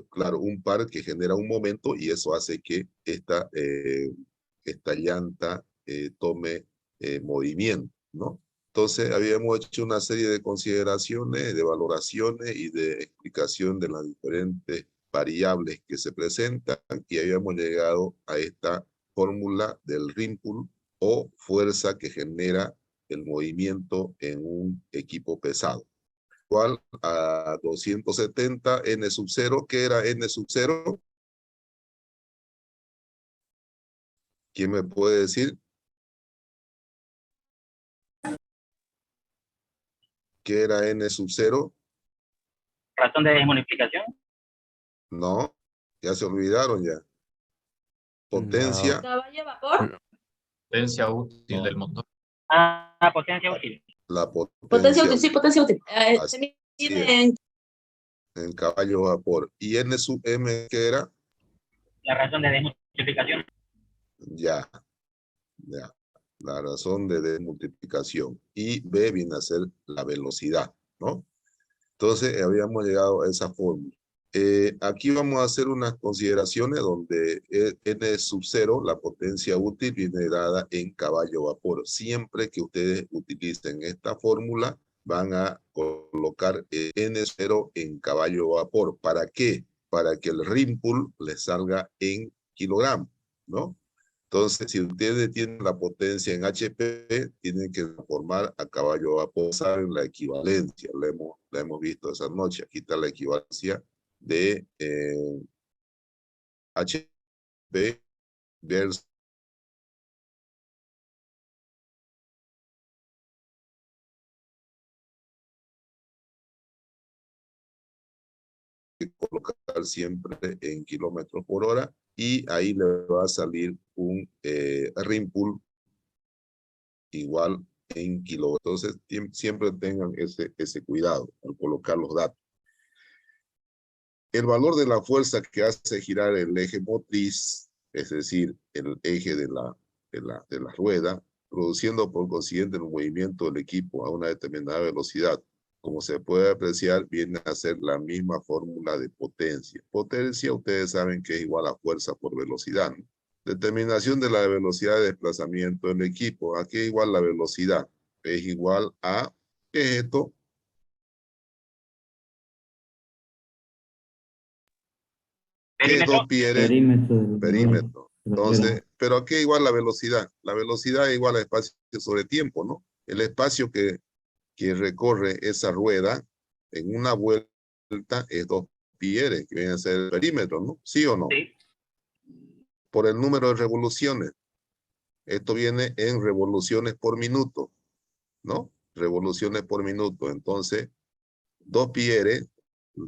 claro, un par que genera un momento y eso hace que esta llanta tome movimiento, ¿no? Entonces, habíamos hecho una serie de consideraciones, de valoraciones y de explicación de las diferentes variables que se presentan y habíamos llegado a esta fórmula del rimpull o fuerza que genera el movimiento en un equipo pesado. Igual a 270 N sub 0. ¿Qué era N sub 0? ¿Quién me puede decir? ¿Qué era N sub 0? ¿Razón de desmultiplicación? No, ya se olvidaron ya. Potencia. No. ¿Caballo vapor? Potencia útil del motor. Potencia útil. La Potencia útil, sí, potencia útil. Así Se es. mide En caballo vapor. ¿Y N sub M qué era? La razón de desmultiplicación. Ya. La razón de desmultiplicación. Y B viene a ser la velocidad, ¿no? Entonces, habíamos llegado a esa fórmula. Aquí vamos a hacer unas consideraciones donde N sub 0, la potencia útil, viene dada en caballo vapor. Siempre que ustedes utilicen esta fórmula, van a colocar N0 en caballo vapor. ¿Para qué? Para que el rimpull les salga en kilogramos, ¿no? Entonces, si ustedes tienen la potencia en HP, tienen que transformar a caballo vapor. Saben la equivalencia, la hemos visto esa noche. Aquí está la equivalencia de HP versus colocar siempre en kilómetros por hora y ahí le va a salir un rimpull igual en kilómetros. Entonces, siempre tengan ese cuidado al colocar los datos. El valor de la fuerza que hace girar el eje motriz, es decir, el eje de la rueda, produciendo por consiguiente el movimiento del equipo a una determinada velocidad, como se puede apreciar, viene a ser la misma fórmula de potencia. Potencia, ustedes saben que es igual a fuerza por velocidad, ¿no? Determinación de la velocidad de desplazamiento del equipo. Aquí es igual la velocidad. Es igual a, ¿qué es esto? ¿Qué es 2 pi r? Perímetro. Entonces, pero aquí igual la velocidad. La velocidad es igual a espacio sobre tiempo, ¿no? El espacio que recorre esa rueda en una vuelta es 2 pi r, que viene a ser el perímetro, ¿no? ¿Sí o no? Sí. Por el número de revoluciones. Esto viene en revoluciones por minuto, ¿no? Revoluciones por minuto. Entonces, 2 pi r,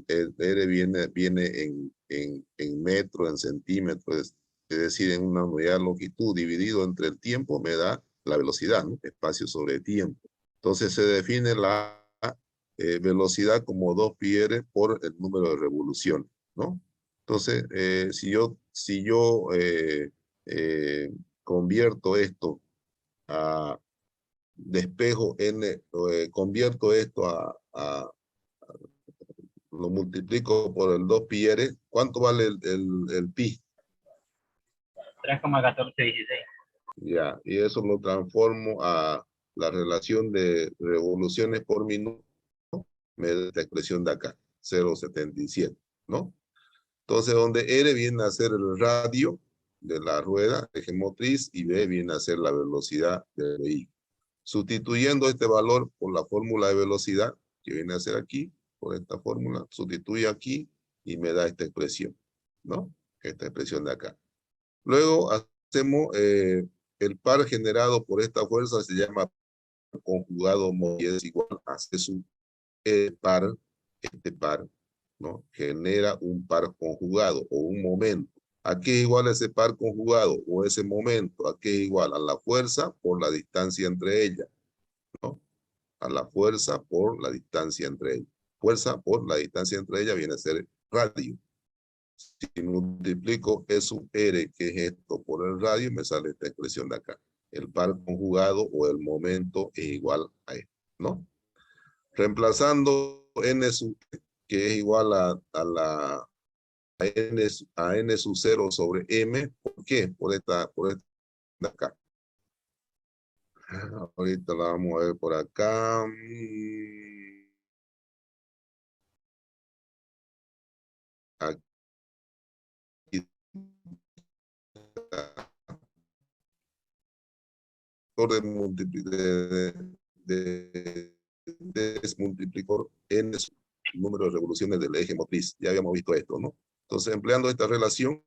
el r viene en metro, en centímetros, es decir, en una unidad de longitud dividido entre el tiempo me da la velocidad, ¿no? Espacio sobre tiempo. Entonces se define la velocidad como 2 pi r por el número de revoluciones, ¿no? Entonces, si yo convierto esto a despejo n, convierto esto lo multiplico por el 2 pi r, ¿cuánto vale el pi? 3,1416. Ya, y eso lo transformo a la relación de revoluciones por minuto, me da esta expresión de acá, 0,77, ¿no? Entonces, donde R viene a ser el radio de la rueda, eje motriz, y B viene a ser la velocidad del vehículo. Sustituyendo este valor por la fórmula de velocidad, que viene a ser aquí, por esta fórmula, sustituyo aquí y me da esta expresión, ¿no? Esta expresión de acá. Luego hacemos el par generado por esta fuerza, se llama conjugado y es igual a su par, este par, ¿no? Genera un par conjugado o un momento. ¿A qué es igual ese par conjugado o ese momento? ¿A qué es igual? A la fuerza por la distancia entre ellas, ¿no? A la fuerza por la distancia entre ellas. Fuerza por la distancia entre ellas viene a ser radio. Si multiplico E sub R, que es esto, por el radio, me sale esta expresión de acá. El par conjugado o el momento es igual a esto, ¿no? Reemplazando N sub que es igual a n sub 0 sobre m. ¿Por qué? Por esta de acá. Ahorita la vamos a ver por acá. Aquí está. Desmultiplicador n número de revoluciones del eje motriz. Ya habíamos visto esto, ¿no? Entonces, empleando esa relación,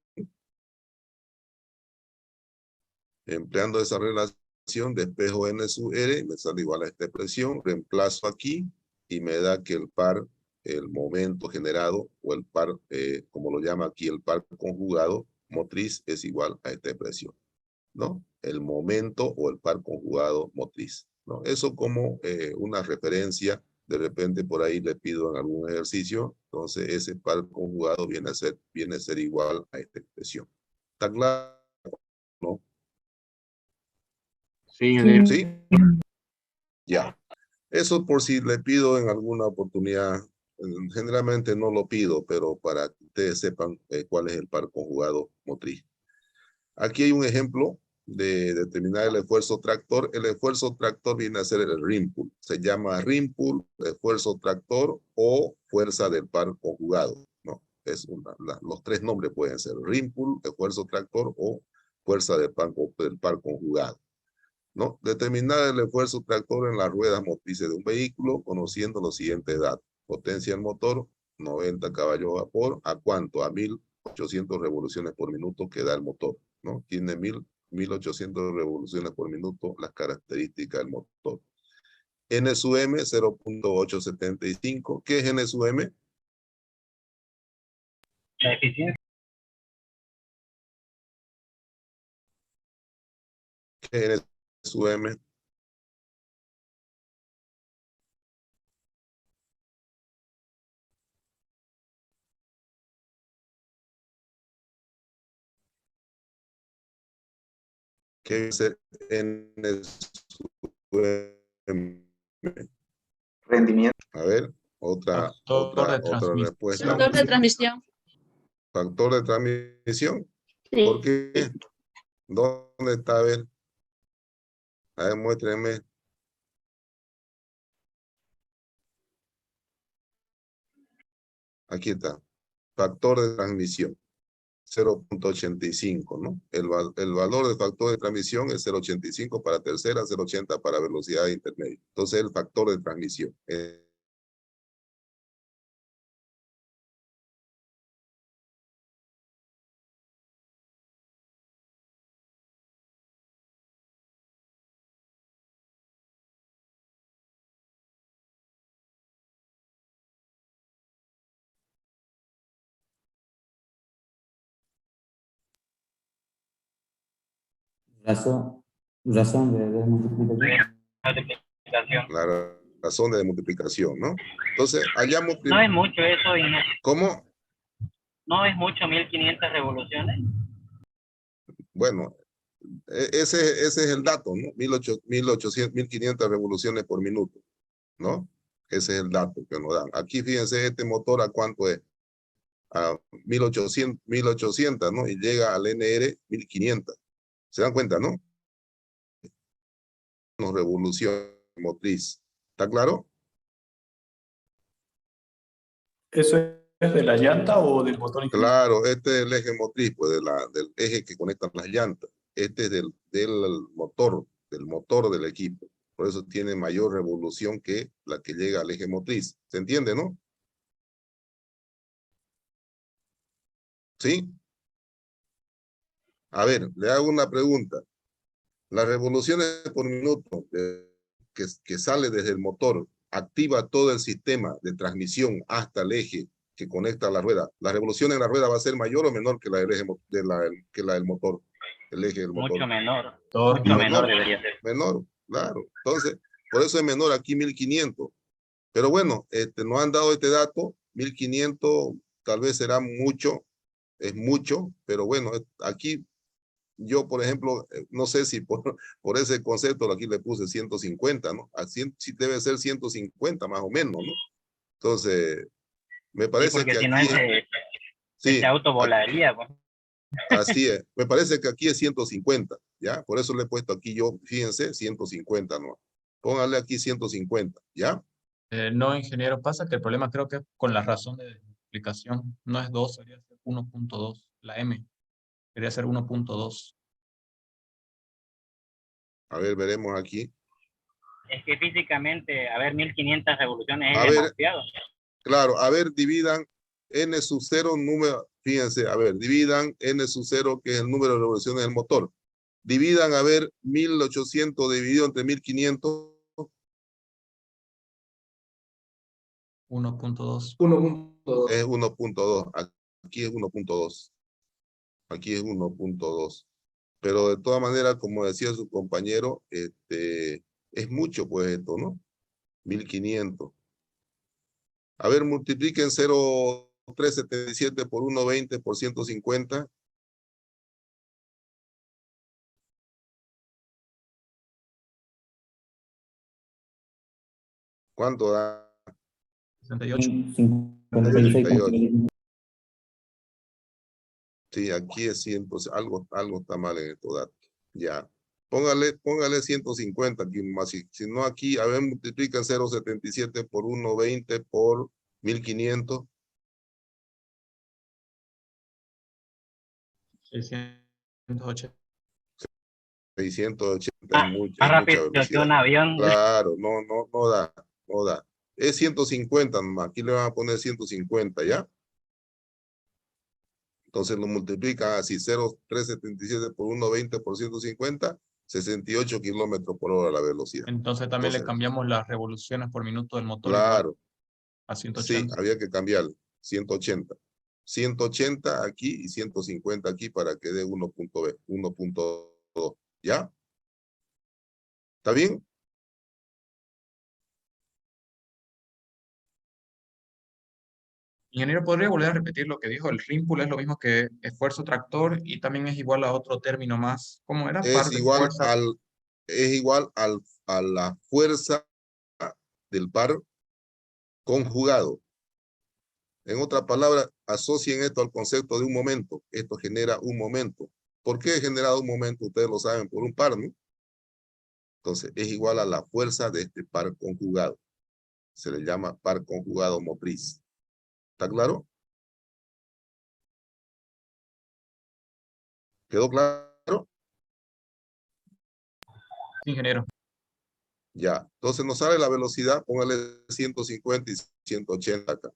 despejo n sub r, me sale igual a esta expresión, reemplazo aquí y me da que el momento generado, o el par, como lo llama aquí, el par conjugado motriz es igual a esta expresión, ¿no? El momento o el par conjugado motriz, ¿no? Eso como una referencia, de repente por ahí le pido en algún ejercicio, entonces ese par conjugado viene a ser igual a esta expresión. ¿Está claro? ¿No? Sí, ingeniero. ¿Sí? Ya. Eso por si le pido en alguna oportunidad, generalmente no lo pido, pero para que ustedes sepan cuál es el par conjugado motriz. Aquí hay un ejemplo de determinar el esfuerzo tractor. El esfuerzo tractor viene a ser el rim pull. Se llama rim pull, esfuerzo tractor o fuerza del par conjugado, ¿no? Los tres nombres pueden ser rim pull, esfuerzo tractor o fuerza del par conjugado, ¿no? Determinar el esfuerzo tractor en las ruedas motrices de un vehículo conociendo los siguientes datos. Potencia del motor, 90 caballos de vapor. ¿A cuánto? A 1800 revoluciones por minuto que da el motor, ¿no? Tiene 1800 revoluciones por minuto las características del motor. N sub M, 0.875. ¿Qué es N sub M? La eficiencia. ¿Qué es N sub M? ¿Qué es N sub M? Rendimiento. A ver, otra respuesta. Factor de transmisión. Factor de transmisión. Sí. ¿Por qué? ¿Dónde está? A ver, muéstrenme. Aquí está. Factor de transmisión. 0.85, ¿no? El valor del factor de transmisión es 0.85 para tercera, 0.80 para velocidad intermedia. Entonces, el factor de transmisión. Razón de multiplicación. Multiplicación. La razón de multiplicación, ¿no? Entonces, hallamos... No es mucho eso, y ¿Cómo? no es mucho 1500 revoluciones. Bueno, ese es el dato, ¿no? 1500 revoluciones por minuto, ¿no? Ese es el dato que nos dan. Aquí fíjense, este motor, ¿a cuánto es? A 1800, ¿no? Y llega al NR 1500. ¿Se dan cuenta, no? Revolución motriz. ¿Está claro? ¿Eso es de la llanta o del motor? Claro, este es el eje motriz, pues del eje que conecta las llantas. Este es del motor del equipo. Por eso tiene mayor revolución que la que llega al eje motriz. ¿Se entiende, no? ¿Sí? A ver, le hago una pregunta. Las revoluciones por minuto que sale desde el motor activa todo el sistema de transmisión hasta el eje que conecta a la rueda. ¿La revolución en la rueda va a ser mayor o menor que la del eje que la del motor? El eje del motor. Mucho menor. Mucho menor debería ser. Menor, claro. Entonces, por eso es menor aquí 1500. Pero bueno, nos han dado este dato, 1500 tal vez será mucho, es mucho, pero bueno, aquí yo, por ejemplo, no sé si por ese concepto aquí le puse 150, ¿no? Sí debe ser 150 más o menos, ¿no? Entonces, Me Sí, parece porque que si no aquí sí, ese auto volaría, pues. así es. Me parece que aquí es 150, ¿ya? Por eso le he puesto aquí yo, fíjense, 150, ¿no? Póngale aquí 150, ¿ya? No, ingeniero, pasa que el problema creo que es con la razón de multiplicación. No es 2, debería ser 1.2. La M debería ser 1.2. A ver, veremos aquí. Es que físicamente, a ver, 1500 revoluciones es A ver, demasiado. claro, a ver, dividan n sub 0 número, fíjense, a ver, dividan n sub 0, que es el número de revoluciones del motor. Dividan, a ver, 1800 dividido entre 1500. 1.2. 1.2. Es 1.2. Aquí es 1.2. Aquí es 1.2. Pero de todas maneras, como decía su compañero, es mucho pues esto, ¿no? 1500. A ver, multipliquen 0,377 por 1,20 por 150. ¿Cuánto da? 68. 58. Sí, aquí es 100, pues algo está mal en estos datos. Ya. Póngale 150 aquí más. Si no aquí, a ver, multiplican 0,77 por 1,20 por 1500. 680. 680 Ah, es más mucha rápido que velocidad. un avión. Claro, no da, no da. Es 150 nomás. Aquí le van a poner 150, ¿ya? Entonces lo multiplican así, 0,377 por 1,20 por 150, 68 kilómetros por hora la velocidad. Entonces también le Entonces, cambiamos las revoluciones por minuto del motor igual claro, a sí, 180. había que cambiarle, 180. 180 aquí y 150 aquí para que dé 1.2. ¿Ya? ¿Está bien? Ingeniero, ¿podría volver a repetir lo que dijo? El rímpulo es lo mismo que esfuerzo tractor y también es igual a otro término más. ¿Cómo era? Par Es de igual fuerza. a la fuerza del par conjugado. En otras palabras, asocien esto al concepto de un momento. Esto genera un momento. ¿Por qué he generado un momento? Ustedes lo saben, por un par, ¿no? Entonces, es igual a la fuerza de este par conjugado. Se le llama par conjugado motriz. ¿Está claro? ¿Quedó claro? Ingeniero. Ya. Entonces nos sale la velocidad, póngale 150 y 180 acá.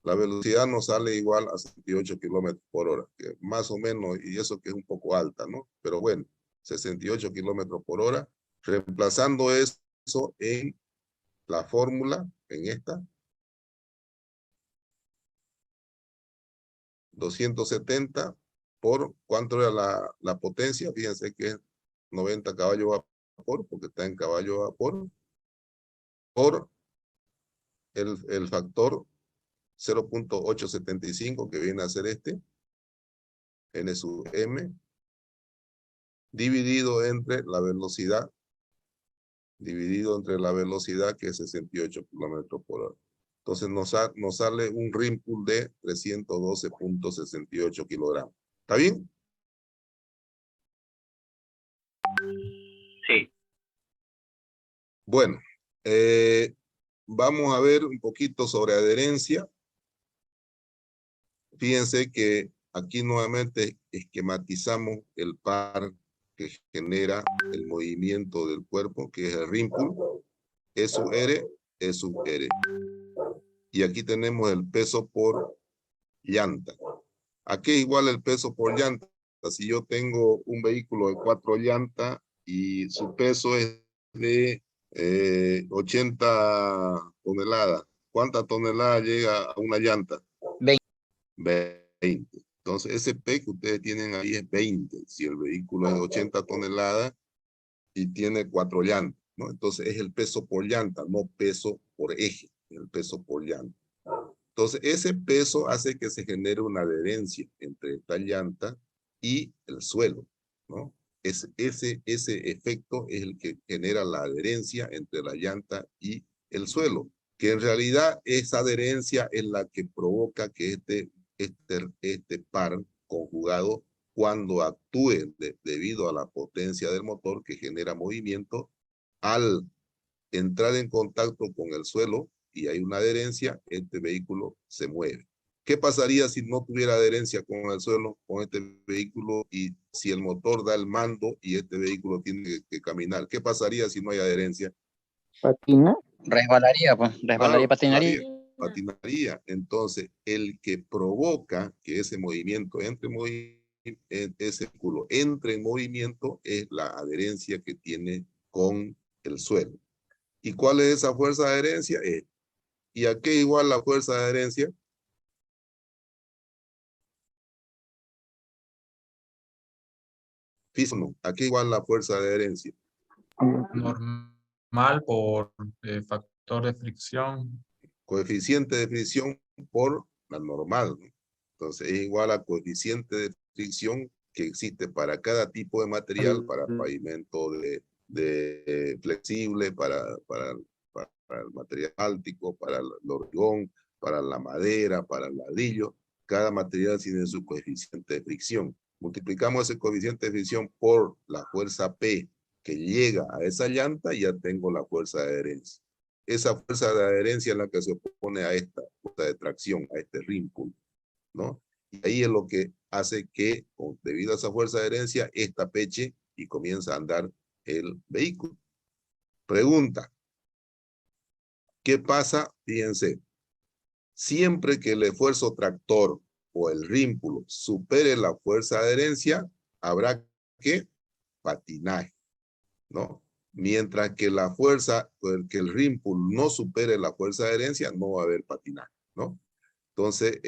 La velocidad nos sale igual a 68 kilómetros por hora, que más o menos, y eso que es un poco alta, ¿no? Pero bueno, 68 kilómetros por hora, reemplazando eso en la fórmula, en esta, 270 por, ¿cuánto era la potencia? Fíjense que es 90 caballos vapor, porque está en caballo vapor, por el factor 0.875, que viene a ser este, N sub M, dividido entre la velocidad, que es 68 kilómetros por hora. Entonces nos sale un rim pull de 312.68 kilogramos. ¿Está bien? Sí. Bueno, vamos a ver un poquito sobre adherencia. Fíjense que aquí nuevamente esquematizamos el par que genera el movimiento del cuerpo, que es el rim pull. E sub R, E sub R. Y aquí tenemos el peso por llanta. ¿A qué igual el peso por llanta? Si yo tengo un vehículo de 4 llantas y su peso es de 80 toneladas, ¿cuántas toneladas llega a una llanta? 20. Entonces, ese P que ustedes tienen ahí es 20. Si el vehículo es de 80 toneladas y tiene 4 llantas, ¿no? Entonces, es el peso por llanta, no peso por eje, el peso por llanta. Entonces, ese peso hace que se genere una adherencia entre esta llanta y el suelo, ¿no? Ese efecto es el que genera la adherencia entre la llanta y el suelo. que en realidad esa adherencia es la que provoca que este par conjugado, cuando actúe debido a la potencia del motor que genera movimiento, al entrar en contacto con el suelo y hay una adherencia, este vehículo se mueve. ¿Qué pasaría si no tuviera adherencia con el suelo, con este vehículo, y si el motor da el mando y este vehículo tiene que caminar? ¿Qué pasaría si no hay adherencia? ¿Patina? Resbalaría, pues, resbalaría, patinaría. Patinaría. Entonces, el que provoca que ese movimiento ese vehículo entre en movimiento es la adherencia que tiene con el suelo. ¿Y cuál es esa fuerza de adherencia? ¿Y a qué igual la fuerza de adherencia? Físico, ¿a qué igual la fuerza de adherencia? Normal por factor de fricción. Coeficiente de fricción por la normal, ¿no? Entonces es igual a coeficiente de fricción que existe para cada tipo de material, para pavimento de flexible, para el material áltico, para el hormigón, para la madera, para el ladrillo. Cada material tiene su coeficiente de fricción. Multiplicamos ese coeficiente de fricción por la fuerza P que llega a esa llanta y ya tengo la fuerza de adherencia. Esa fuerza de adherencia es la que se opone a esta fuerza de tracción, a este ring pull, ¿no? Y ahí es lo que hace que, debido a esa fuerza de adherencia, esta peche y comienza a andar el vehículo. Pregunta. ¿Qué pasa? Fíjense. Siempre que el esfuerzo tractor o el rímpulo supere la fuerza de adherencia, habrá que patinaje, ¿no? Mientras que la fuerza, que el rímpulo no supere la fuerza de adherencia, no va a haber patinaje, ¿no? Entonces,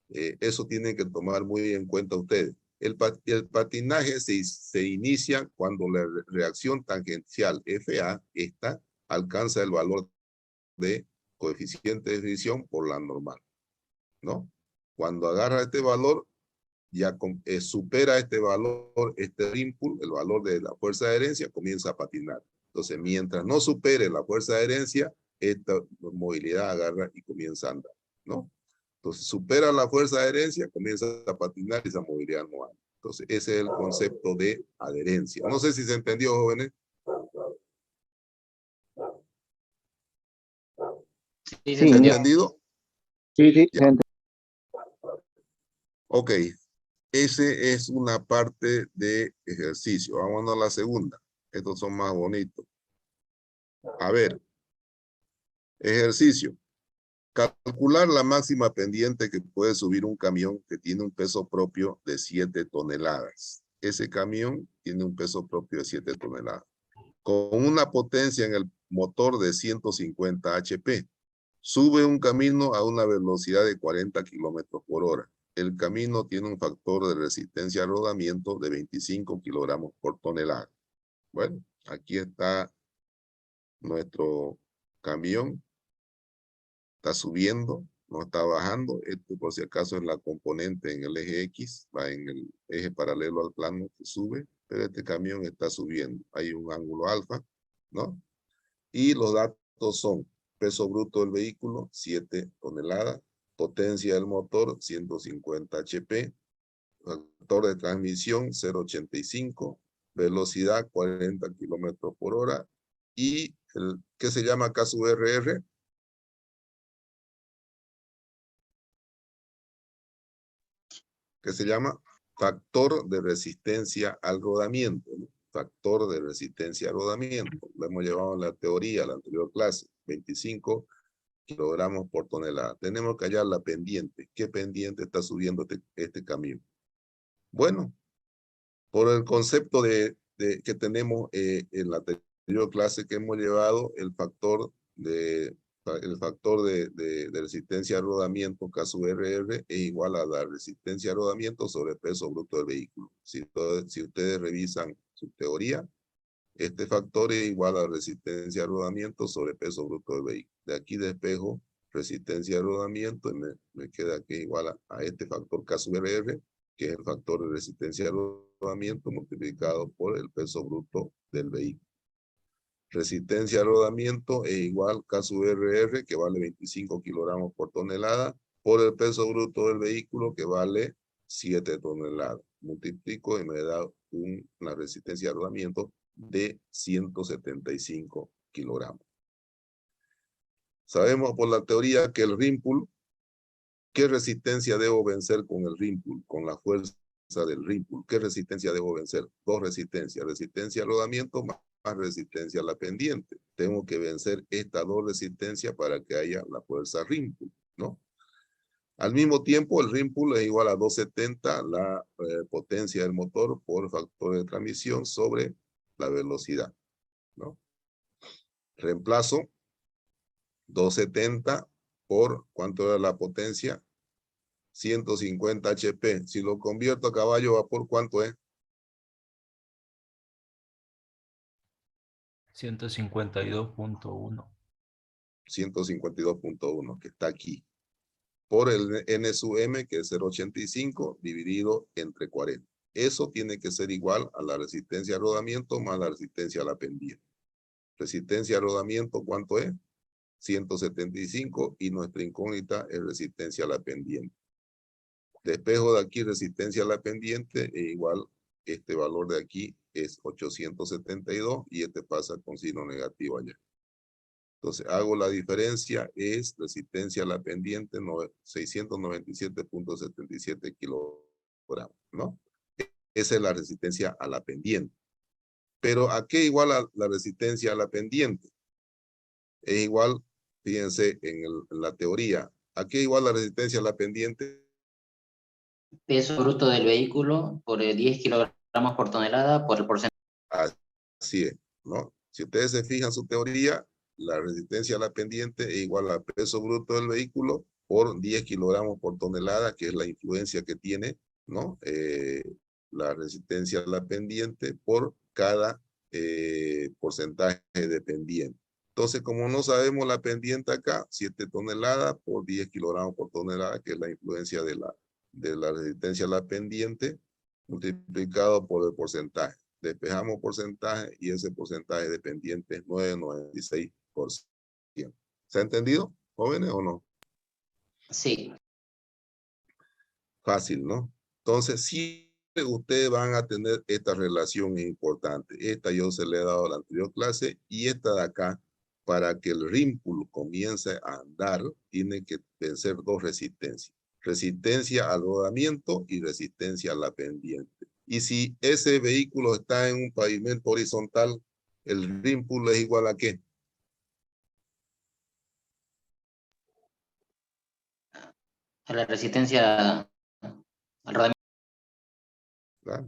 eso tienen que tomar muy en cuenta ustedes. El patinaje se inicia cuando la reacción tangencial FA, esta, alcanza el valor de coeficiente de fricción por la normal, ¿no? Cuando agarra este valor, ya supera este valor, este impulso, el valor de la fuerza de adherencia, comienza a patinar. Entonces, mientras no supere la fuerza de adherencia, esta movilidad agarra y comienza a andar, ¿no? Entonces, supera la fuerza de adherencia, comienza a patinar y esa movilidad no anda. Entonces, ese es el concepto de adherencia. No sé si se entendió, jóvenes. Sí, Sí, ¿Entendido? sí, Ya. Ok. Ese es una parte de ejercicio. Vámonos a la segunda. Estos son más bonitos. A ver. Ejercicio. Calcular la máxima pendiente que puede subir un camión que tiene un peso propio de 7 toneladas. Ese camión tiene un peso propio de 7 toneladas. Con una potencia en el motor de 150 HP. Sube un camino a una velocidad de 40 kilómetros por hora. El camino tiene un factor de resistencia a rodamiento de 25 kilogramos por tonelada. Bueno, aquí está nuestro camión. Está subiendo, no está bajando. Esto por si acaso es la componente en el eje X, va en el eje paralelo al plano que sube, pero este camión está subiendo. Hay un ángulo alfa, ¿no? Y los datos son peso bruto del vehículo, 7 toneladas, potencia del motor, 150 HP, factor de transmisión, 0.85, velocidad, 40 kilómetros por hora, y ¿qué se llama acá su RR? Que se llama factor de resistencia al rodamiento, ¿no? Factor de resistencia al rodamiento. Lo hemos llevado en la teoría, la anterior clase, 25 kilogramos por tonelada. Tenemos que hallar la pendiente. ¿Qué pendiente está subiendo este camión? Bueno, por el concepto que tenemos en la anterior clase que hemos llevado, el factor de resistencia al rodamiento, caso RR, es igual a la resistencia al rodamiento sobre el peso bruto del vehículo. Si ustedes revisan su teoría, este factor es igual a resistencia al rodamiento sobre peso bruto del vehículo. De aquí despejo resistencia al rodamiento y me queda aquí igual a este factor caso RR, que es el factor de resistencia al rodamiento multiplicado por el peso bruto del vehículo. Resistencia a rodamiento es igual caso RR, que vale 25 kilogramos por tonelada, por el peso bruto del vehículo, que vale 7 toneladas. Multiplico y me da una resistencia a rodamiento de 175 kilogramos. Sabemos por la teoría que el rim pull, ¿qué resistencia debo vencer con el rim pull? Con la fuerza del rim pull. ¿Qué resistencia debo vencer? Dos resistencias. Resistencia a rodamiento más resistencia a la pendiente. Tengo que vencer estas dos resistencias para que haya la fuerza rim pull, ¿no? Al mismo tiempo, el rim pull es igual a 270, la potencia del motor por factor de transmisión sobre la velocidad, ¿no? Reemplazo 270 por, ¿cuánto era la potencia? 150 HP. Si lo convierto a caballo vapor, ¿cuánto es? 152.1. 152.1, que está aquí. Por el N sub M, que es 0.85, dividido entre 40. Eso tiene que ser igual a la resistencia a rodamiento más la resistencia a la pendiente. Resistencia a rodamiento, ¿cuánto es? 175, y nuestra incógnita es resistencia a la pendiente. Despejo de aquí resistencia a la pendiente es igual, este valor de aquí es 872 y este pasa con signo negativo allá. Entonces hago la diferencia, es resistencia a la pendiente 697.77 kilogramos, ¿no? Esa es la resistencia a la pendiente. Pero ¿a qué igual a la resistencia a la pendiente? Es igual, fíjense en la teoría, ¿a qué igual la resistencia a la pendiente? Peso bruto del vehículo por 10 kilogramos por tonelada por el porcentaje. Así es, ¿no? Si ustedes se fijan su teoría, la resistencia a la pendiente es igual al peso bruto del vehículo por 10 kilogramos por tonelada, que es la influencia que tiene, ¿no? La resistencia a la pendiente por cada porcentaje de pendiente. Entonces, como no sabemos la pendiente acá, 7 toneladas por 10 kilogramos por tonelada, que es la influencia de la resistencia a la pendiente, multiplicado por el porcentaje. Despejamos porcentaje y ese porcentaje de pendiente es 9,96%. ¿Se ha entendido, jóvenes, o no? Sí. Fácil, ¿no? Entonces, sí, ustedes van a tener esta relación importante. Esta yo se le he dado a la anterior clase, y esta de acá, para que el rim pull comience a andar, tiene que vencer dos resistencias. Resistencia al rodamiento y resistencia a la pendiente. Y si ese vehículo está en un pavimento horizontal, el rim pull es igual a ¿qué? A la resistencia al rodamiento. ¿Verdad?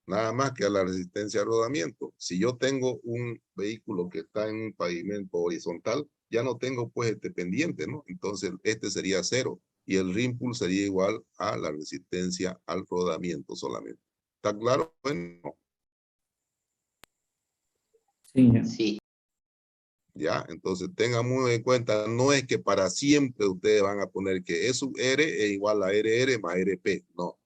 Nada más que a la resistencia al rodamiento. Si yo tengo un vehículo que está en un pavimento horizontal, ya no tengo pues este pendiente, ¿no? Entonces este sería 0 y el rim pull sería igual a la resistencia al rodamiento solamente. ¿Está claro? Bueno. Sí. Sí. Ya, entonces tengan muy en cuenta, no es que para siempre ustedes van a poner que E sub R es igual a RR más RP, no.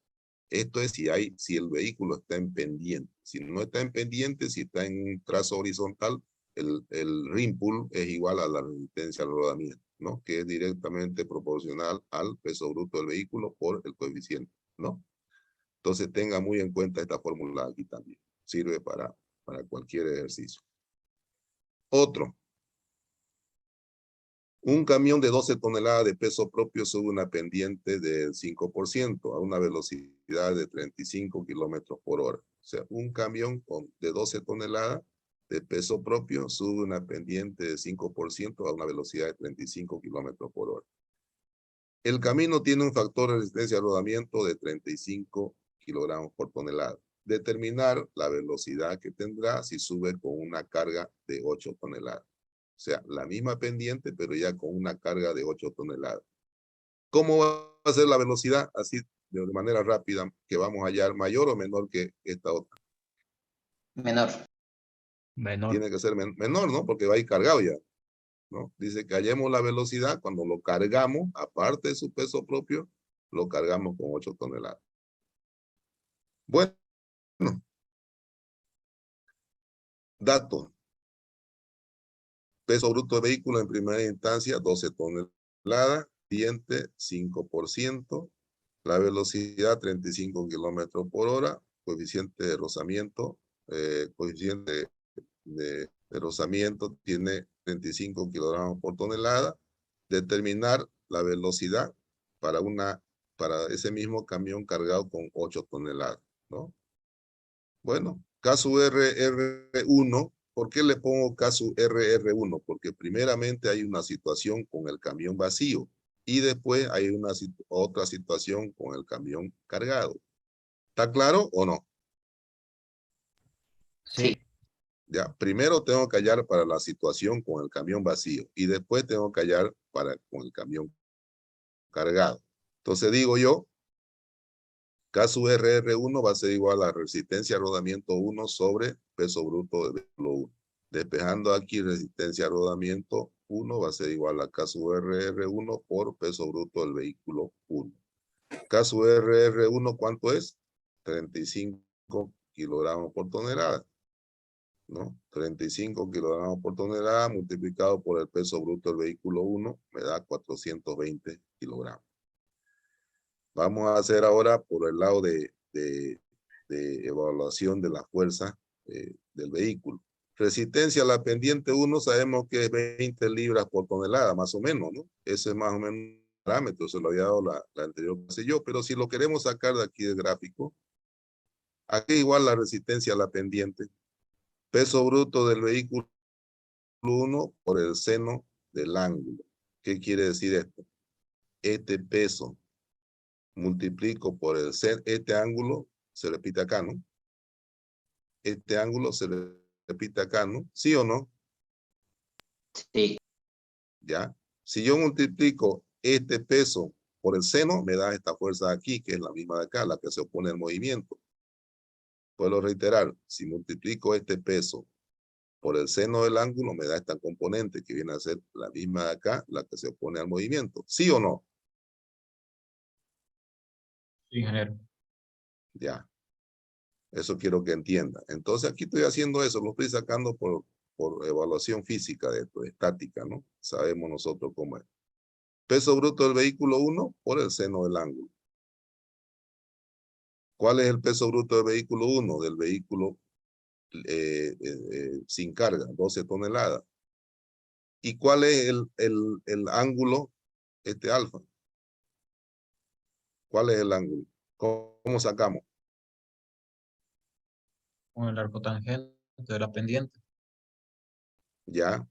Esto es si el vehículo está en pendiente. Si no está en pendiente, si está en un trazo horizontal, el rim pull es igual a la resistencia al rodamiento, ¿no? Que es directamente proporcional al peso bruto del vehículo por el coeficiente, ¿no? Entonces tenga muy en cuenta esta fórmula aquí también. Sirve para cualquier ejercicio. Otro. Un camión de 12 toneladas de peso propio sube una pendiente del 5% a una velocidad de 35 kilómetros por hora. O sea, un camión de 12 toneladas de peso propio sube una pendiente de 5% a una velocidad de 35 kilómetros por hora. El camino tiene un factor de resistencia al rodamiento de 35 kilogramos por tonelada. Determinar la velocidad que tendrá si sube con una carga de 8 toneladas. O sea, la misma pendiente, pero ya con una carga de 8 toneladas. ¿Cómo va a ser la velocidad? Así, de manera rápida, que vamos a hallar, mayor o menor que esta otra. Menor. Menor. Tiene que ser menor, ¿no? Porque va a ir cargado ya, ¿no? Dice que hallemos la velocidad cuando lo cargamos, aparte de su peso propio, lo cargamos con 8 toneladas. Bueno. Dato. Peso bruto de vehículo en primera instancia, 12 toneladas. Pendiente, 5%. La velocidad, 35 kilómetros por hora. Coeficiente de rozamiento, coeficiente de rozamiento tiene 35 kilogramos por tonelada. Determinar la velocidad para ese mismo camión cargado con 8 toneladas, ¿no? Bueno, caso RR1, ¿por qué le pongo caso RR1? Porque primeramente hay una situación con el camión vacío y después hay otra situación con el camión cargado. ¿Está claro o no? Sí. Ya, primero tengo que hallar para la situación con el camión vacío y después tengo que hallar con el camión cargado. Entonces digo yo, caso RR1 va a ser igual a resistencia a rodamiento 1 sobre peso bruto de vehículo 1. Despejando aquí resistencia a rodamiento 1 va a ser igual a caso RR1 por peso bruto del vehículo 1. Caso RR1, ¿cuánto es? 35 kilogramos por tonelada, ¿no? 35 kilogramos por tonelada multiplicado por el peso bruto del vehículo 1 me da 420 kilogramos. Vamos a hacer ahora por el lado de evaluación de la fuerza del vehículo. Resistencia a la pendiente 1 sabemos que es 20 libras por tonelada, más o menos, ¿no? Ese es más o menos un parámetro, se lo había dado la anterior clase yo, pero si lo queremos sacar de aquí del gráfico, aquí igual la resistencia a la pendiente. Peso bruto del vehículo 1 por el seno del ángulo. ¿Qué quiere decir esto? Este peso multiplico por el seno, este ángulo se repite acá, ¿no? Este ángulo se repite acá, ¿no? ¿Sí o no? Sí. ¿Ya? Si yo multiplico este peso por el seno, me da esta fuerza aquí, que es la misma de acá, la que se opone al movimiento. Puedo reiterar, si multiplico este peso por el seno del ángulo, me da esta componente que viene a ser la misma de acá, la que se opone al movimiento. ¿Sí o no? Sí, ingeniero. Ya. Eso quiero que entienda. Entonces aquí estoy haciendo eso, lo estoy sacando por evaluación física de esto, estática, ¿no? Sabemos nosotros cómo es. Peso bruto del vehículo 1 por el seno del ángulo. ¿Cuál es el peso bruto del vehículo 1? Del vehículo sin carga, 12 toneladas. ¿Y cuál es el ángulo, alfa? ¿Cuál es el ángulo? ¿Cómo sacamos? Con el arco tangente de la pendiente. Ya.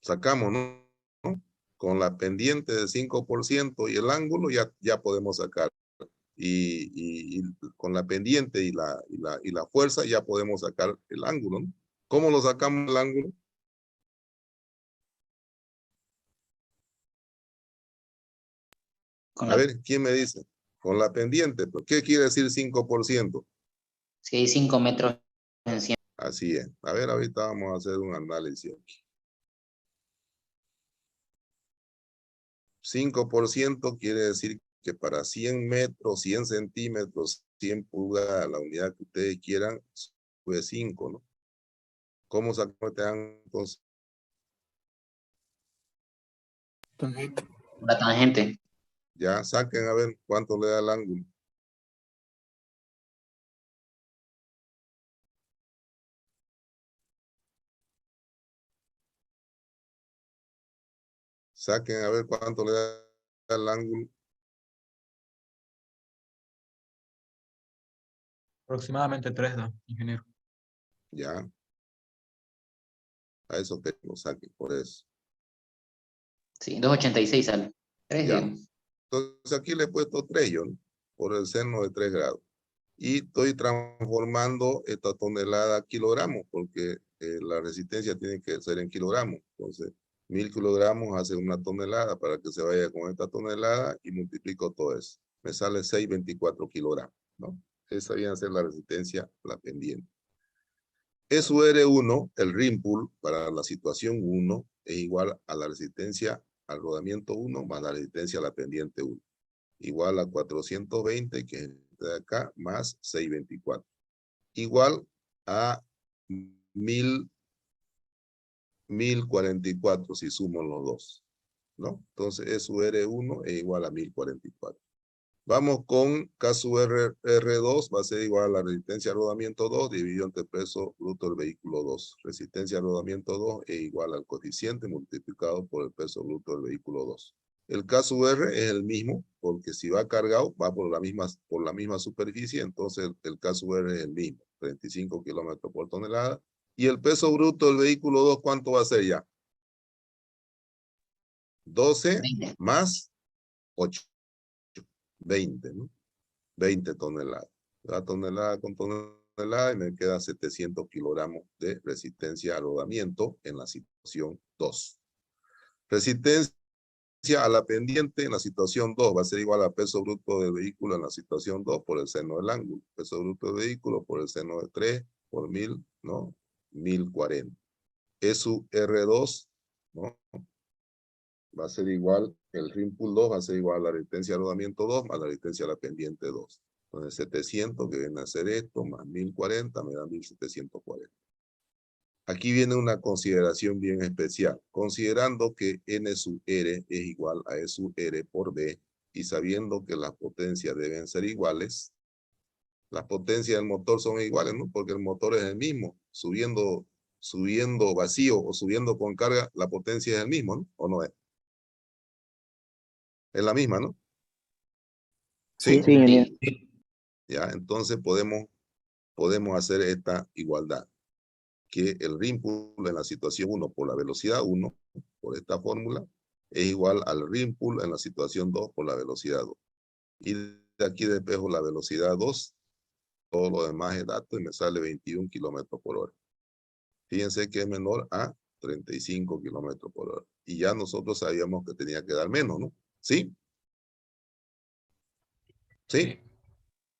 Sacamos, ¿no? Con la pendiente de 5% y el ángulo ya podemos sacar. Y con la pendiente y la fuerza ya podemos sacar el ángulo, ¿no? ¿Cómo lo sacamos el ángulo? A ver, ¿quién me dice? Con la pendiente. ¿Qué quiere decir 5%? Si hay 5 metros en 100. Así es. A ver, ahorita vamos a hacer un análisis aquí. 5% quiere decir que para 100 metros, 100 centímetros, 100 pulgadas, la unidad que ustedes quieran, fue 5, ¿no? ¿Cómo sacamos este ángulo entonces? La tangente. Ya, saquen a ver cuánto le da el ángulo. Saquen a ver cuánto le da el ángulo. Aproximadamente 3 da, ingeniero. Ya. A eso que lo saquen, por eso. Sí, 286 sale. 3, Ya. digamos. Entonces aquí le he puesto 3 yo, ¿no? Por el seno de 3 grados. Y estoy transformando esta tonelada a kilogramos, porque la resistencia tiene que ser en kilogramos. Entonces, 1000 kilogramos hace una tonelada para que se vaya con esta tonelada y multiplico todo eso. Me sale 624 kilogramos, ¿no? Esa viene a ser la resistencia, la pendiente. SUR1, el rim pull para la situación 1, es igual a la resistencia al rodamiento 1 más la resistencia a la pendiente 1. Igual a 420, que es de acá, más 624. Igual a 1000 1044 si sumo los dos, ¿no? Entonces, SUR1 es igual a 1044. Vamos con KSUR2, va a ser igual a la resistencia a rodamiento 2 dividido entre el peso bruto del vehículo 2. Resistencia a rodamiento 2 es igual al coeficiente multiplicado por el peso bruto del vehículo 2. El KSUR es el mismo, porque si va cargado, va por la misma superficie, entonces el KSUR es el mismo, 35 kilómetros por tonelada. Y el peso bruto del vehículo 2, ¿cuánto va a ser ya? 12 20. más 8. 20, ¿no? 20 toneladas. La tonelada con tonelada y me queda 700 kilogramos de resistencia a rodamiento en la situación 2. Resistencia a la pendiente en la situación 2 va a ser igual al peso bruto del vehículo en la situación 2 por el seno del ángulo. Peso bruto del vehículo por el seno de 3 por 1000, ¿no? 1040. Eso R2, ¿no? Va a ser igual, el rim pull 2 va a ser igual a la resistencia a rodamiento 2 más la resistencia a la pendiente 2. Entonces 700 que viene a ser esto más 1040 me da 1740. Aquí viene una consideración bien especial. Considerando que N sub R es igual a E sub R por B y sabiendo que las potencias deben ser iguales, las potencias del motor son iguales, ¿no? Porque el motor es el mismo. Subiendo vacío o subiendo con carga, la potencia es el mismo, ¿no? ¿O no es? Es la misma, ¿no? Sí, ¿Sí? ingeniero. Ya, entonces podemos hacer esta igualdad. Que el rim pull en la situación 1 por la velocidad 1, por esta fórmula, es igual al rim pull en la situación 2 por la velocidad 2. Y de aquí despejo la velocidad 2, todo lo demás es dato y me sale 21 kilómetros por hora. Fíjense que es menor a 35 kilómetros por hora. Y ya nosotros sabíamos que tenía que dar menos, ¿no? ¿Sí? ¿Sí?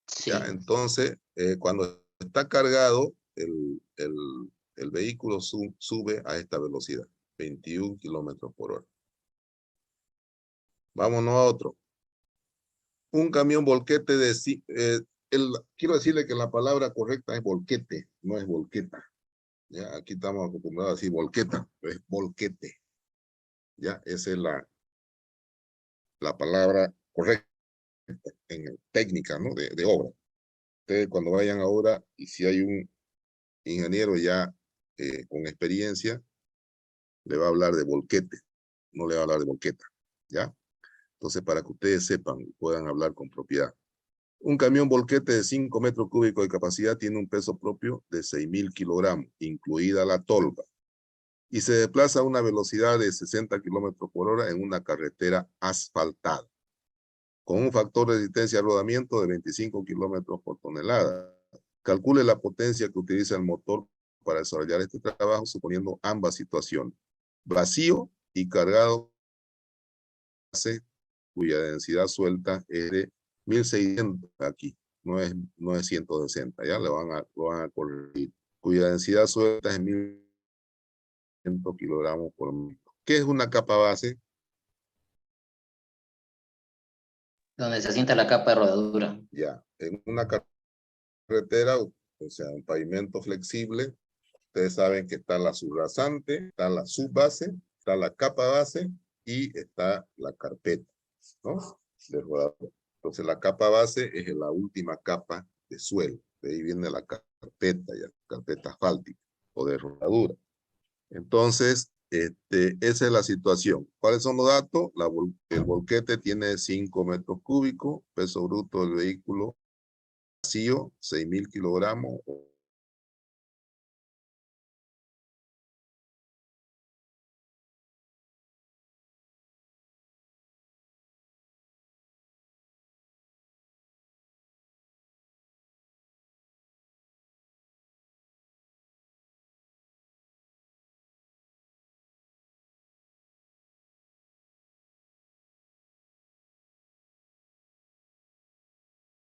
Sí. Ya, entonces, cuando está cargado, el vehículo sube a esta velocidad, 21 kilómetros por hora. Vámonos a otro. Un camión volquete de... quiero decirle que la palabra correcta es volquete, no es volqueta. Ya, aquí estamos acostumbrados a decir volqueta, pero es volquete. Ya, esa es la palabra correcta en técnica, ¿no? De obra. Ustedes cuando vayan a obra y si hay un ingeniero ya con experiencia, le va a hablar de volquete, no le va a hablar de volqueta, ¿ya? Entonces, para que ustedes sepan y puedan hablar con propiedad. Un camión volquete de 5 metros cúbicos de capacidad tiene un peso propio de 6.000 kilogramos, incluida la tolva, y se desplaza a una velocidad de 60 kilómetros por hora en una carretera asfaltada, con un factor de resistencia a rodamiento de 25 kilómetros por tonelada. Calcule la potencia que utiliza el motor para desarrollar este trabajo, suponiendo ambas situaciones, vacío y cargado, cuya densidad suelta es de 1600 aquí, no es 160, ya lo van a corregir, cuya densidad suelta es 1100 kilogramos por metro. ¿Qué es una capa base? Donde se asienta la capa de rodadura. Ya, en una carretera, o sea, un pavimento flexible, ustedes saben que está la subrasante, está la subbase, está la capa base y está la carpeta, ¿no? De rodadura. Entonces la capa base es la última capa de suelo. De ahí viene la carpeta, ya, carpeta asfáltica o de rodadura. Entonces, esa es la situación. ¿Cuáles son los datos? El volquete tiene 5 metros cúbicos, peso bruto del vehículo vacío, 6.000 kilogramos,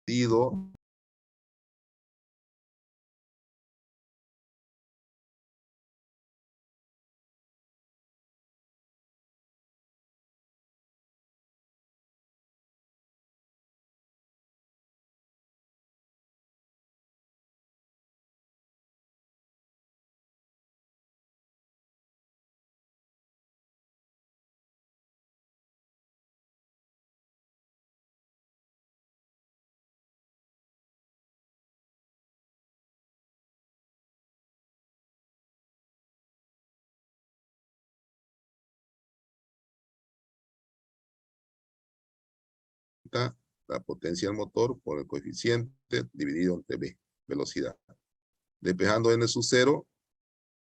ido delta, la potencia del motor, por el coeficiente dividido entre B, velocidad. Despejando n sub 0,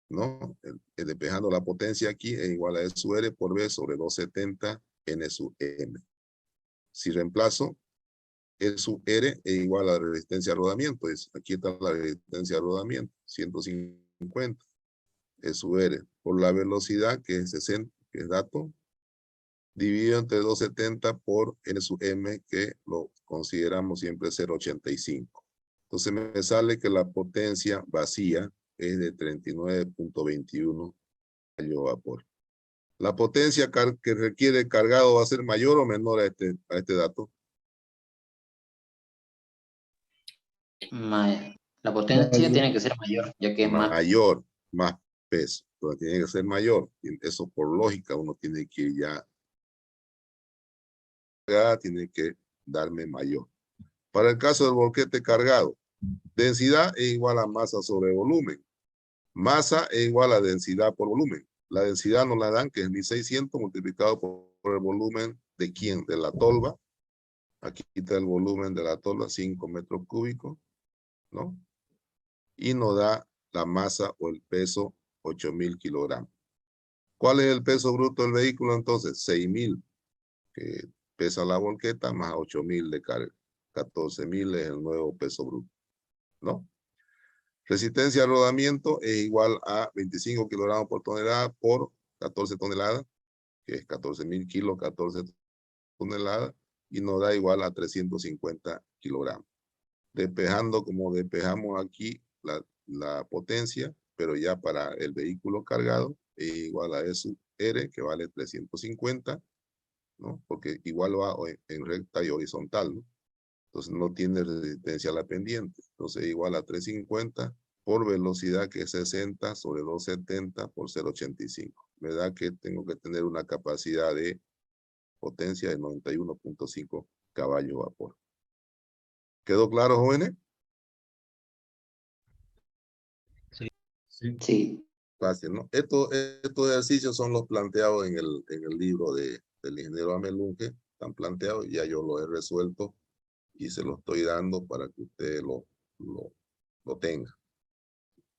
¿no? Despejando la potencia aquí es igual a E sub R por B sobre 270 n sub M. Si reemplazo, E sub R es igual a la resistencia a rodamiento. Aquí está la resistencia a rodamiento, 150. E sub R por la velocidad, que es 60, que es dato, dividido entre 270 por N sub M, que lo consideramos siempre 0.85. Entonces me sale que la potencia vacía es de 39.21 caballo vapor. ¿La potencia que requiere cargado va a ser mayor o menor a este dato? La potencia tiene que ser mayor, ya que es más. Mayor, más peso. Entonces tiene que ser mayor. Y eso por lógica uno tiene que ya tiene que darme mayor. Para el caso del volquete cargado, densidad es igual a masa sobre volumen. Masa es igual a densidad por volumen. La densidad nos la dan, que es 1600 multiplicado por el volumen de quién, de la tolva. Aquí está el volumen de la tolva, 5 metros cúbicos, ¿no? Y nos da la masa o el peso, 8000 kilogramos. ¿Cuál es el peso bruto del vehículo entonces? 6000, que pesa la volqueta, más 8000 de carga. 14000 es el nuevo peso bruto, ¿no? Resistencia a rodamiento es igual a 25 kilogramos por tonelada por 14 toneladas, que es 14.000 kilos, 14 toneladas, y nos da igual a 350 kilogramos. Despejando como despejamos aquí la potencia, pero ya para el vehículo cargado es igual a E sub R, que vale 350, ¿no? Porque igual va en recta y horizontal, ¿no? Entonces no tiene resistencia a la pendiente. Entonces igual a 350 por velocidad, que es 60 sobre 270 por 0.85. Me da que tengo que tener una capacidad de potencia de 91.5 caballos vapor. ¿Quedó claro, jóvenes? Sí. Fácil, ¿no? Estos ejercicios son los planteados en el libro del ingeniero Amelunge. Están planteados, ya yo los he resuelto y se los estoy dando para que ustedes lo tengan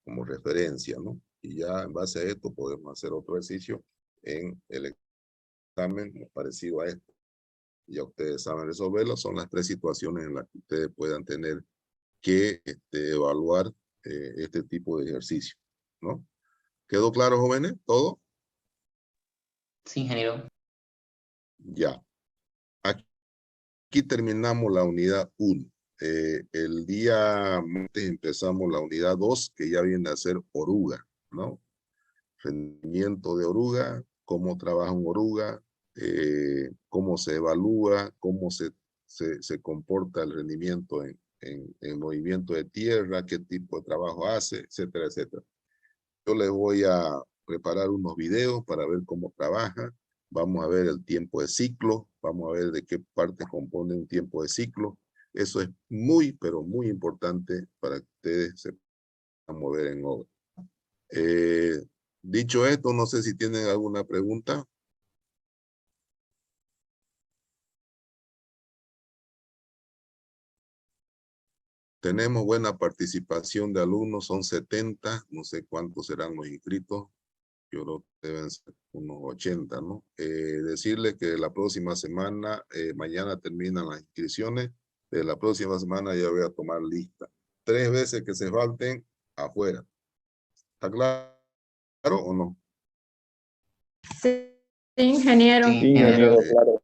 como referencia, ¿no? Y ya en base a esto podemos hacer otro ejercicio en el examen parecido a esto. Ya ustedes saben resolverlo. Son las 3 situaciones en las que ustedes puedan tener que evaluar este tipo de ejercicio, ¿no? ¿Quedó claro, jóvenes? ¿Todo? Sí, ingeniero. Ya. Aquí terminamos la unidad 1. El día martes empezamos la unidad 2, que ya viene a ser oruga, ¿no? Rendimiento de oruga, cómo trabaja un oruga, cómo se evalúa, cómo se comporta el rendimiento en movimiento de tierra, qué tipo de trabajo hace, etcétera, etcétera. Yo les voy a preparar unos videos para ver cómo trabaja. Vamos a ver el tiempo de ciclo. Vamos a ver de qué parte compone un tiempo de ciclo. Eso es muy, pero muy importante para que ustedes se puedan mover en obra. Dicho esto, no sé si tienen alguna pregunta. Tenemos buena participación de alumnos, son 70, no sé cuántos serán los inscritos. Yo creo que deben ser unos 80, ¿no? Decirles que la próxima semana, mañana terminan las inscripciones, de la próxima semana ya voy a tomar lista. 3 veces que se falten, afuera. ¿Está claro o no? Sí, ingeniero. Sí, ingeniero. Claro.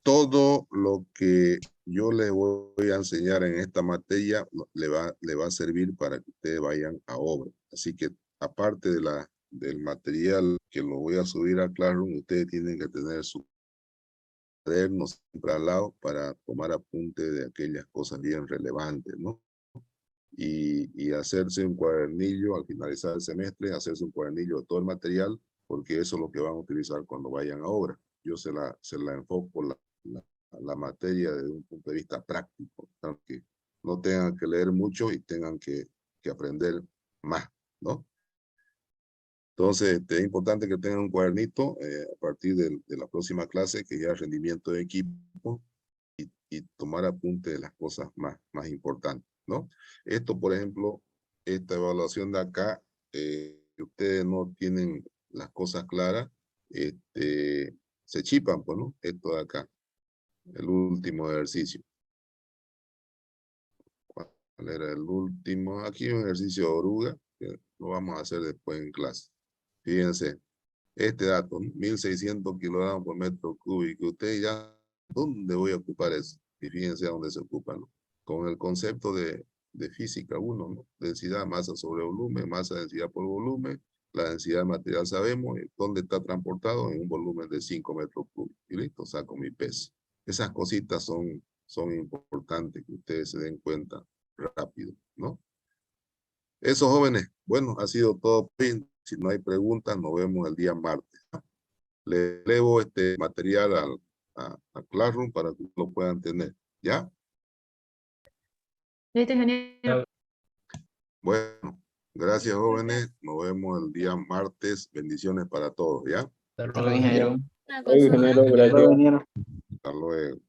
Todo lo que yo les voy a enseñar en esta materia le va a servir para que ustedes vayan a obra. Así que aparte del material que lo voy a subir a Classroom, ustedes tienen que tener su cuaderno siempre al lado para tomar apunte de aquellas cosas bien relevantes, ¿no? Y hacerse un cuadernillo al finalizar el semestre, hacerse un cuadernillo de todo el material, porque eso es lo que van a utilizar cuando vayan a obra. Yo se la enfoco la materia desde un punto de vista práctico, para que no tengan que leer mucho y tengan que aprender más, ¿no? Entonces, es importante que tengan un cuadernito a partir de la próxima clase, que ya es rendimiento de equipo. y tomar apunte de las cosas más importantes, ¿no? Esto, por ejemplo, esta evaluación de acá, que ustedes no tienen las cosas claras, se chipan, pues, ¿no? Esto de acá, el último ejercicio. ¿Cuál era el último? Aquí un ejercicio de oruga, que lo vamos a hacer después en clase. Fíjense, este dato, ¿no? 1600 kilogramos por metro cúbico. Ustedes ya, ¿dónde voy a ocupar eso? Y fíjense a dónde se ocupa, ¿no? Con el concepto de física 1, ¿no? Densidad, masa sobre volumen, masa, densidad por volumen. La densidad material sabemos dónde está transportado en un volumen de 5 metros cúbicos. Y listo, saco mi peso. Esas cositas son importantes que ustedes se den cuenta rápido, ¿no? Eso, jóvenes, bueno, ha sido todo. Si no hay preguntas, nos vemos el día martes. Le elevo este material a Classroom para que lo puedan tener, ¿ya? Listo, ingeniero. Bueno, gracias, jóvenes. Nos vemos el día martes. Bendiciones para todos, ¿ya? Hasta luego, ingeniero. Ingeniero, gracias. Hasta luego.